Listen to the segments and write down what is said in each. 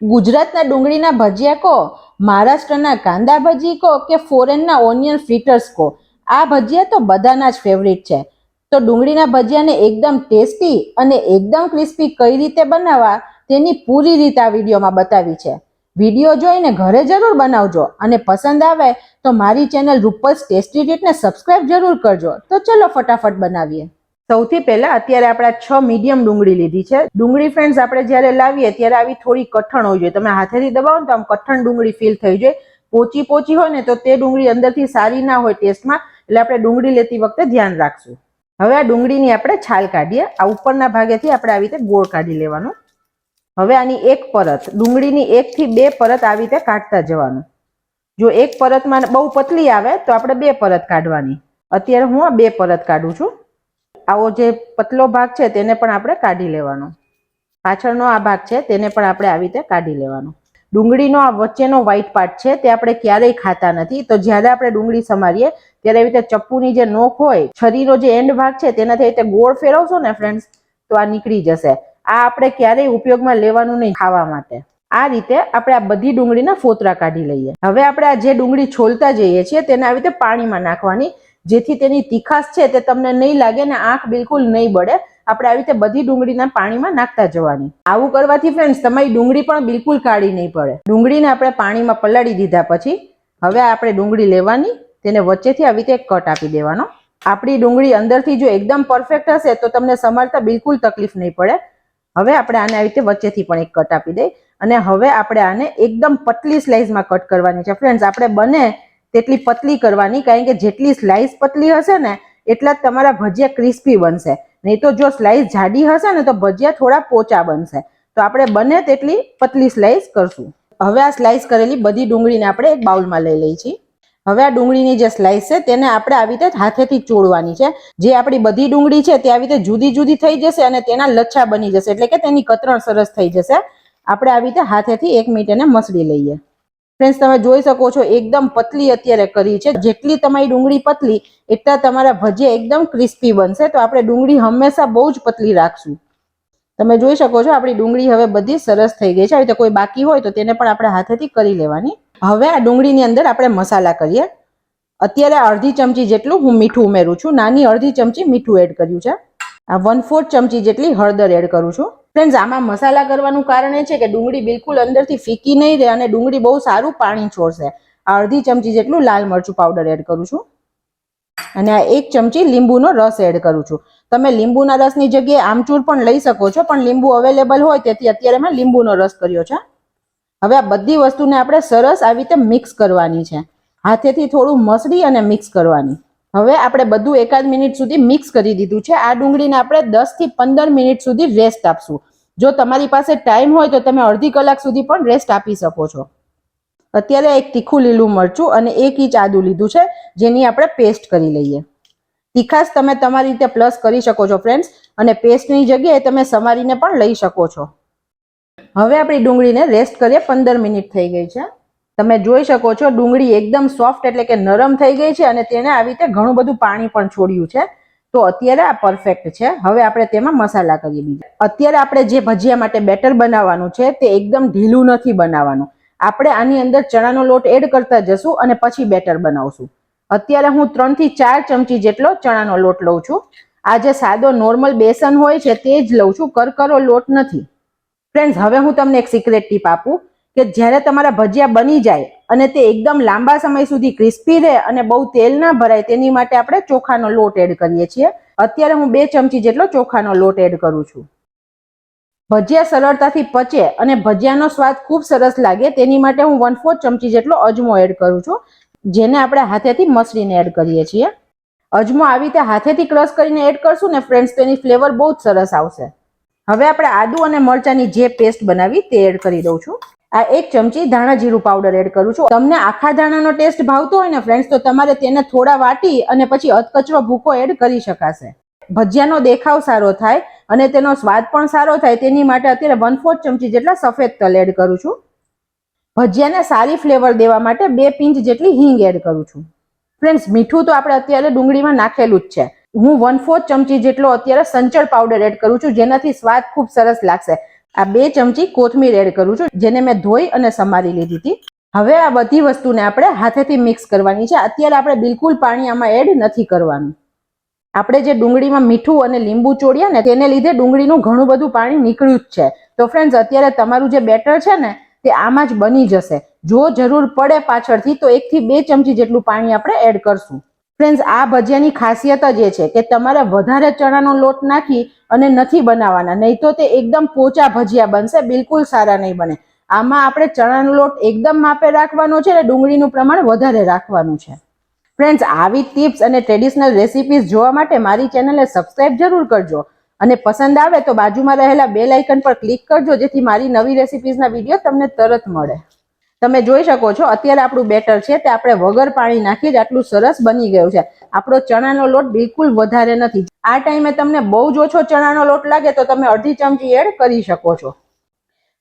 ગુજરાતના ડુંગળીના ભજીયા કહો, મહારાષ્ટ્રના કાંદા ભજી કહો કે ફોરેનના ઓનિયન ફ્રીટર્સ કહો, આ ભજીયા તો બધાના જ ફેવરિટ છે. તો ડુંગળીના ભજીયાને એકદમ ટેસ્ટી અને એકદમ ક્રિસ્પી કઈ રીતે બનાવવા તેની પૂરી રીત આ વિડીયોમાં બતાવી છે. વિડીયો જોઈને ઘરે જરૂર બનાવજો અને પસંદ આવે તો મારી ચેનલ રૂપલ્સ ટેસ્ટી ટ્રીટને સબસ્ક્રાઇબ જરૂર કરજો. તો ચલો ફટાફટ બનાવીએ. સૌથી પહેલા અત્યારે આપણે 6 મીડિયમ ડુંગળી લીધી છે. ડુંગળી ફ્રેન્ડ્સ આપણે જ્યારે લાવીએ ત્યારે આવી થોડી કઠણ હોવી જોઈએ. તમે હાથેથી દબાવો ને તો આમ કઠણ ડુંગળી ફીલ થઈ જોઈએ. પોચી પોચી હોય ને તો તે ડુંગળી અંદરથી સારી ના હોય ટેસ્ટમાં, એટલે આપણે ડુંગળી લેતી વખતે ધ્યાન રાખશું. હવે આ ડુંગળીની આપણે છાલ કાઢીએ. આ ઉપરના ભાગેથી આપણે આવી રીતે ગોળ કાઢી લેવાનું. હવે આની એક પરત, ડુંગળીની 1 થી 2 પરત આવી રીતે કાઢતા જવાનું. જો એક પરતમાં બહુ પતલી આવે તો આપણે 2 પરત કાઢવાની. અત્યારે હું આ 2 પરત કાઢું છું. આવો જે પતલો ભાગ છે તેને પણ આપણે કાઢી લેવાનો. પાછળનો આ ભાગ છે તેને પણ આપણે આવી રીતે કાઢી લેવાનો. ડુંગળીનો આ વચ્ચેનો વ્હાઈટ પાર્ટ છે તે આપણે ક્યારેય ખાતા નથી. તો જ્યારે આપણે ડુંગળી સમારીએ ત્યારે એવી રીતે ચપ્પુની જે નોક હોય, છરીનો જે એન્ડ ભાગ છે તેનાથી આવી રીતે ગોળ ફેરવશો ને ફ્રેન્ડ્સ તો આ નીકળી જશે. આ આપણે ક્યારેય ઉપયોગમાં લેવાનું નહીં ખાવા માટે. આ રીતે આપણે આ બધી ડુંગળીના ફોતરા કાઢી લઈએ. હવે આપણે આ જે ડુંગળી છોલતા જઈએ છીએ તેને આવી રીતે પાણીમાં નાખવાની, જેથી તેની તીખાશ છે તે તમને નહીં લાગે ને આંખ બિલકુલ નહીં બળે. આપણે આવી રીતે બધી ડુંગળીના પાણીમાં નાખતા જવાની. આવું કરવાથી ફ્રેન્ડ્સ તમારી ડુંગળી પણ બિલકુલ કાળી નહીં પડે. ડુંગળીને આપણે પાણીમાં પલાળી દીધા પછી હવે આપણે ડુંગળી લેવાની, તેને વચ્ચેથી આવી રીતે એક કટ આપી દેવાનો. આપણી ડુંગળી અંદરથી જો એકદમ પરફેક્ટ હશે તો તમને સમારતા બિલકુલ તકલીફ નહીં પડે. હવે આપણે આને આવી રીતે વચ્ચેથી પણ એક કટ આપી દઈએ અને હવે આપણે આને એકદમ પતલી સ્લાઇસમાં કટ કરવાની છે. ફ્રેન્ડ્સ આપણે બને તેટલી પતલી કરવાની, કારણ કે જેટલી સ્લાઇસ પતલી હશે ને એટલા જ તમારા ભજીયા ક્રિસ્પી બનશે. નહીં તો જો સ્લાઇસ જાડી હશે ને તો ભજીયા થોડા પોચા બનશે. તો આપણે બને તેટલી પતલી સ્લાઇસ કરશું. હવે આ સ્લાઇસ કરેલી બધી ડુંગળીને આપણે એક બાઉલમાં લઈ લઈએ છીએ. હવે આ ડુંગળીની જે સ્લાઇસ છે તેને આપણે આવી રીતે હાથેથી ચોળવાની છે. જે આપણી બધી ડુંગળી છે તે આવી રીતે જુદી જુદી થઈ જશે અને તેના લચ્છા બની જશે, એટલે કે તેની કતરણ સરસ થઈ જશે. આપણે આવી રીતે હાથેથી 1 મિનિટ એને મસળી લઈએ. ફ્રેન્ડ્સ તમે જોઈ શકો છો એકદમ પતલી અત્યારે કરી છે. જેટલી તમારી ડુંગળી પતલી એટલા તમારા ભજીયા એકદમ ક્રિસ્પી બનશે. તો આપણે ડુંગળી હંમેશા બહુ જ પતલી રાખશું. તમે જોઈ શકો છો આપણી ડુંગળી હવે બધી સરસ થઈ ગઈ છે. આવી રીતે કોઈ બાકી હોય તો તેને પણ આપણે હાથેથી કરી લેવાની. હવે આ ડુંગળીની અંદર આપણે મસાલા કરીએ. અત્યારે અડધી ચમચી જેટલું હું મીઠું ઉમેરું છું. નાની અડધી ચમચી મીઠું એડ કર્યું છે. આ 1/4 ચમચી જેટલી હળદર એડ કરું છું. ફ્રેન્ડ્સ આમાં મસાલા કરવાનું કારણ એ છે કે ડુંગળી બિલકુલ અંદરથી ફીકી નહીં રહે અને ડુંગળી બહુ સારું પાણી છોડશે. આ અડધી ચમચી જેટલું લાલ મરચું પાવડર એડ કરું છું અને આ 1 ચમચી લીંબુનો રસ એડ કરું છું. તમે લીંબુના રસની જગ્યાએ આમચૂર પણ લઈ શકો છો, પણ લીંબુ અવેલેબલ હોય તેથી અત્યારે મેં લીંબુનો રસ કર્યો છે. હવે આ બધી વસ્તુને આપણે સરસ આવી રીતે મિક્સ કરવાની છે. હાથેથી થોડું મસળી અને મિક્સ કરવાની. હવે આપણે બધું 1 મિનિટ સુધી મિક્સ કરી દીધું છે. આ ડુંગળીને આપણે 10 થી 15 મિનિટ સુધી રેસ્ટ આપશું. જો તમારી પાસે ટાઈમ હોય તો તમે અડધી કલાક સુધી પણ રેસ્ટ આપી શકો છો. અત્યારે એક તીખું લીલું મરચું અને 1 ઇંચ આદું લીધું છે, જેની આપણે પેસ્ટ કરી લઈએ. તીખાશ તમે તમારી રીતે પ્લસ કરી શકો છો ફ્રેન્ડ્સ, અને પેસ્ટની જગ્યાએ તમે સમારીને પણ લઈ શકો છો. હવે આપણી ડુંગળીને રેસ્ટ કરીએ. 15 મિનિટ થઈ ગઈ છે. તમે જોઈ શકો છો ડુંગળી એકદમ સોફ્ટ એટલે કે નરમ થઈ ગઈ છે અને તેને આવી રીતે ઘણું બધું પાણી પણ છોડ્યું છે. તો અત્યારે આ પરફેક્ટ છે. હવે આપણે તેમાં મસાલા કરીએ બીજા. અત્યારે આપણે જે ભજીયા માટે બેટર બનાવવાનું છે તે એકદમ ઢીલું નથી બનાવવાનું. આપણે આની અંદર ચણાનો લોટ એડ કરતા જશું અને પછી બેટર બનાવશું. અત્યારે હું 3 થી 4 ચમચી જેટલો ચણાનો લોટ લઉં છું. આ જે સાદો નોર્મલ બેસન હોય છે તે જ લઉં છું, કરકરો લોટ નથી. ફ્રેન્ડ્સ હવે હું તમને એક સિક્રેટ ટીપ આપું કે જ્યારે તમારા ભજીયા બની જાય અને તે એકદમ લાંબા સમય સુધી ક્રિસ્પી રહે અને બહુ તેલ ના ભરાય તેની માટે આપણે ચોખાનો લોટ એડ કરીએ છીએ. અત્યારે હું 2 ચમચી જેટલો ચોખાનો લોટ એડ કરું છું. ભજીયા સરળતાથી પચે અને ભજીયાનો સ્વાદ ખૂબ સરસ લાગે તેની માટે હું 1/4 ચમચી જેટલો અજમો એડ કરું છું, જેને આપણે હાથેથી મસળીને એડ કરીએ છીએ. અજમો આવી રીતે હાથેથી ક્રશ કરીને એડ કરશું ને ફ્રેન્ડ્સ તેની ફ્લેવર બહુ જ સરસ આવશે. હવે આપણે આદુ અને મરચાની જે પેસ્ટ બનાવી તે એડ કરી દઉં છું. આ 1 ચમચી ધાણા જીરું પાવડર એડ કરું છું. તમને આખા ધાણાનો ટેસ્ટ ભાવતો હોય ને ફ્રેન્ડ્સ તો તમારે તેને થોડા વાટી અને પછી અધકચરો ભૂકો એડ કરી શકાશે. ભજીયાનો દેખાવ સારો થાય અને તેનો સ્વાદ પણ સારો થાય તેની માટે અત્યારે 1/4 ચમચી જેટલા સફેદ તલ એડ કરું છું. ભજીયાને સારી ફ્લેવર દેવા માટે 2 પિંચ જેટલી હિંગ એડ કરું છું. ફ્રેન્ડ્સ મીઠું તો આપણે અત્યારે ડુંગળીમાં નાખેલું જ છે. હું 1/4 ચમચી જેટલો અત્યારે સંચળ પાવડર એડ કરું છું, જેનાથી સ્વાદ ખૂબ સરસ લાગશે. આ 2 ચમચી કોથમીર એડ કરું છું, જેને મેં ધોઈ અને સમારી લીધી હતી. હવે આ બધી વસ્તુને આપણે હાથેથી મિક્સ કરવાની છે. અત્યારે આપણે બિલકુલ પાણી આમાં એડ નથી કરવાનું. આપણે જે ડુંગળીમાં મીઠું અને લીંબુ ચોળ્યા ને તેને લીધે ડુંગળીનું ઘણું બધું પાણી નીકળ્યું જ છે. તો ફ્રેન્ડ્સ, અત્યારે તમારું જે બેટર છે ને તે આમાં જ બની જશે. જો જરૂર પડે પાછળથી તો 1 થી 2 ચમચી જેટલું પાણી આપણે એડ કરશું. ફ્રેન્ડ્સ, આ ભજીયાની ખાસિયત જ એ છે કે તમારે વધારે ચણાનો લોટ નાખી અને નથી બનાવવાના, નહીં તો તે એકદમ પોચા ભજીયા બનશે, બિલકુલ સારા નહીં બને. આમાં આપણે ચણાનો લોટ એકદમ માપે રાખવાનો છે અને ડુંગળીનું પ્રમાણ વધારે રાખવાનું છે. ફ્રેન્ડ્સ, આવી ટિપ્સ અને ટ્રેડિશનલ રેસિપીઝ જોવા માટે મારી ચેનલને સબસ્ક્રાઇબ જરૂર કરજો અને પસંદ આવે તો બાજુમાં રહેલા બેલ આઇકન પર ક્લિક કરજો, જેથી મારી નવી રેસિપીઝના વિડીયો તમને તરત મળે. તમે જોઈ શકો છો અત્યારે આપણું બેટર છે તે આપણે વગર પાણી નાખી જ આટલું સરસ બની ગયું છે. આપણો ચણાનો લોટ બિલકુલ વધારે નથી. આ ટાઈમે તમને બહુ જ ઓછો ચણાનો લોટ લાગે તો તમે અડધી ચમચી એડ કરી શકો છો.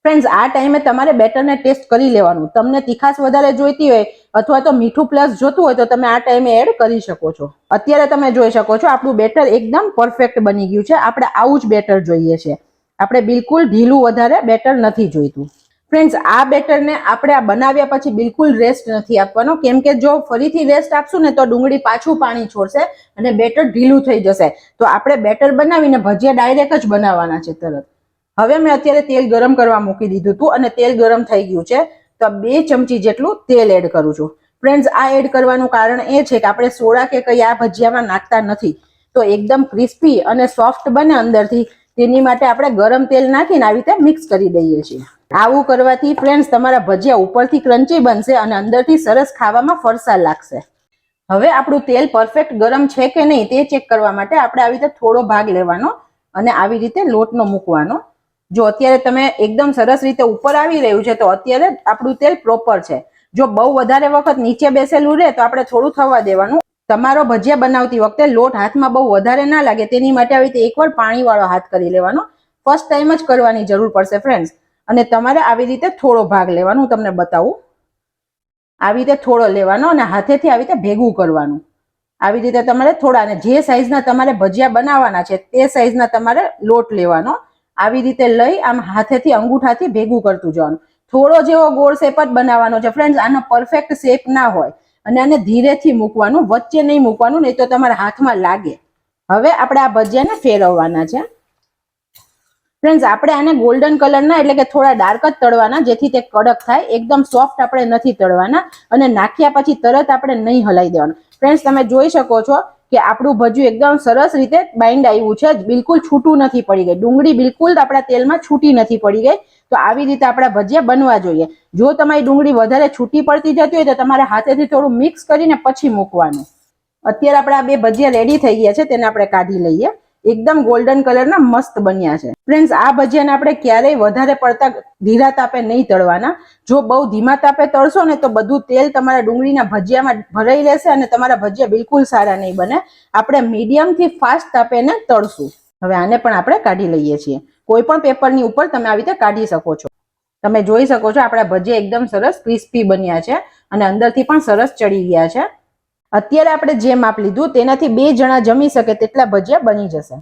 ફ્રેન્ડ્સ, આ ટાઈમે તમારે બેટરને ટેસ્ટ કરી લેવાનું. તમને તીખાશ વધારે જોઈતી હોય અથવા તો મીઠું પ્લસ જોતું હોય તો તમે આ ટાઈમે એડ કરી શકો છો. અત્યારે તમે જોઈ શકો છો આપણું બેટર એકદમ પરફેક્ટ બની ગયું છે. આપણે આવું જ બેટર જોઈએ છે. આપણે બિલકુલ ઢીલું વધારે બેટર નથી જોઈતું. ફ્રેન્ડ્સ, આ બેટરને આપણે આ બનાવ્યા પછી બિલકુલ રેસ્ટ નથી આપવાનો, કેમ કે જો ફરીથી રેસ્ટ આપશું ને તો ડુંગળી પાછું પાણી છોડશે અને બેટર ઢીલું થઈ જશે. તો આપણે બેટર બનાવીને ભજીયા ડાયરેક્ટ જ બનાવવાના છે તરત. હવે મેં અત્યારે તેલ ગરમ કરવા મૂકી દીધું હતું અને તેલ ગરમ થઈ ગયું છે. તો 2 ચમચી જેટલું તેલ એડ કરું છું. ફ્રેન્ડ્સ, આ એડ કરવાનું કારણ એ છે કે આપણે સોડા કે કઈ આ ભજીયામાં નાખતા નથી, તો એકદમ ક્રિસ્પી અને સોફ્ટ બને અંદરથી, તેની માટે આપણે ગરમ તેલ નાખીને આવી રીતે મિક્સ કરી દઈએ છીએ. આવું કરવાથી ફ્રેન્ડ્સ તમારા ભજીયા ઉપરથી ક્રન્ચી બનશે અને અંદરથી સરસ ખાવામાં ફરસાણ લાગશે. હવે આપણું તેલ પરફેક્ટ ગરમ છે કે નહીં તે ચેક કરવા માટે આપણે આવી રીતે થોડો ભાગ લેવાનો અને આવી રીતે લોટનો મૂકવાનો. જો અત્યારે તમે એકદમ સરસ રીતે ઉપર આવી રહ્યું છે તો અત્યારે આપણું તેલ પ્રોપર છે. જો બહુ વધારે વખત નીચે બેસેલું રહે તો આપણે થોડું થવા દેવાનું. તમારો ભજીયા બનાવતી વખતે લોટ હાથમાં બહુ વધારે ના લાગે તેની માટે આવી રીતે એકવાર પાણીવાળો હાથ કરી લેવાનો. ફર્સ્ટ ટાઈમ જ કરવાની જરૂર પડશે ફ્રેન્ડ્સ. અને તમારે આવી રીતે થોડો ભાગ લેવાનો, હું તમને બતાવું. આવી રીતે થોડો લેવાનો અને હાથેથી આવી રીતે ભેગું કરવાનું. આવી રીતે તમારે થોડા, અને જે સાઈઝના તમારે ભજીયા બનાવવાના છે તે સાઈઝના તમારે લોટ લેવાનો. આવી રીતે લઈ આમ હાથેથી અંગૂઠાથી ભેગું કરતું જવાનું. થોડો જેવો ગોળ શેપ જ બનાવવાનો છે ફ્રેન્ડ્સ. આનો પરફેક્ટ શેપ ના હોય અને આને ધીરેથી મૂકવાનું, વચ્ચે નહીં મૂકવાનું, નહીં તો તમારા હાથમાં લાગે. હવે આપણે આ ભજીયાને ફેરવવાના છે. ફ્રેન્ડ્સ, આપણે આને ગોલ્ડન કલરના એટલે કે થોડા ડાર્ક જ તળવાના, જેથી તે કડક થાય. એકદમ સોફ્ટ આપણે નથી તળવાના અને નાખ્યા પછી તરત આપણે નહીં હલાવી દેવાનું. ફ્રેન્ડ્સ, તમે જોઈ શકો છો કે આપણું ભજીયું એકદમ સરસ રીતે બાઇન્ડ આવ્યું છે, બિલકુલ છૂટું નથી પડી ગઈ. ડુંગળી બિલકુલ આપણા તેલમાં છૂટી નથી પડી ગઈ. તો આવી રીતે આપણા ભજીયા બનવા જોઈએ. જો તમારી ડુંગળી વધારે છૂટી પડતી જતી હોય તો તમારે હાથેથી થોડું મિક્સ કરીને પછી મૂકવાનું. અત્યારે આપણા 2 ભજીયા રેડી થઈ ગયા છે, તેને આપણે કાઢી લઈએ. એકદમ ગોલ્ડન કલરના મસ્ત બન્યા છે. ફ્રેન્ડ્સ, આ ભજીયાને આપણે ક્યારેય વધારે પડતા ધીરા તાપે નહીં તળવાના. જો બહુ ધીમા તાપે તળશો ને તો બધું તેલ તમારા ડુંગળીના ભજીયામાં ભરાઈ રહેશે અને તમારા ભજીયા બિલકુલ સારા નહીં બને. આપણે મીડિયમ થી ફાસ્ટ તાપેને તળશું. હવે આને પણ આપણે કાઢી લઈએ છીએ. કોઈ પણ પેપરની ઉપર તમે આવી રીતે કાઢી શકો છો. તમે જોઈ શકો છો આપણા ભજીયા એકદમ સરસ ક્રિસ્પી બન્યા છે અને અંદરથી પણ સરસ ચડી ગયા છે. અત્યારે આપણે જે માપ લીધું તેનાથી 2 જણા જમી શકે તેટલા ભજીયા બની જશે.